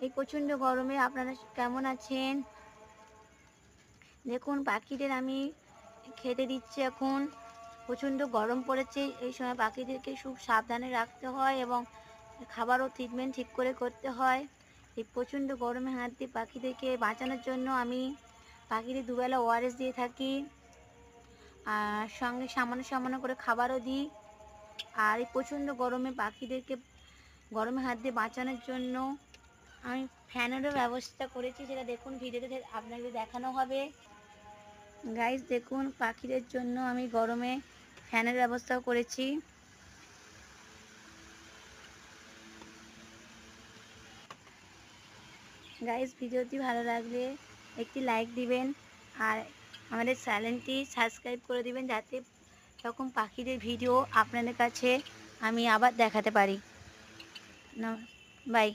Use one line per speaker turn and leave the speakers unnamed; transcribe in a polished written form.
এই প্রচণ্ড গরমে আপনারা কেমন আছেন? দেখুন পাখিদের আমি খেতে দিচ্ছি এখন। প্রচণ্ড গরম পড়েছে, এই সময় পাখিদেরকে খুব সাবধানে রাখতে হয় এবং খাবারও ট্রিটমেন্ট ঠিক করে করতে হয়। এই প্রচণ্ড গরমে হাত দিয়ে পাখিদেরকে বাঁচানোর জন্য আমি পাখিদের দুবেলা ওআরএস দিয়ে থাকি, আর সঙ্গে সামান্য সামান্য করে খাবারও দিই। আর এই প্রচণ্ড গরমে পাখিদেরকে গরমে হাত দিয়ে বাঁচানোর জন্য আমি ফ্যানেরও ব্যবস্থা করেছি, সেটা দেখুন ভিডিওতে আপনাকে দেখানো হবে। গাইস দেখুন পাখিদের জন্য আমি গরমে ফ্যানের ব্যবস্থাও করেছি। গাইস ভিডিওটি ভালো লাগলে একটি লাইক দিবেন, আর আমাদের চ্যানেলটি সাবস্ক্রাইব করে দিবেন, যাতে এরকম পাখিদের ভিডিও আপনাদের কাছে আমি আবার দেখাতে পারি। না, বাই।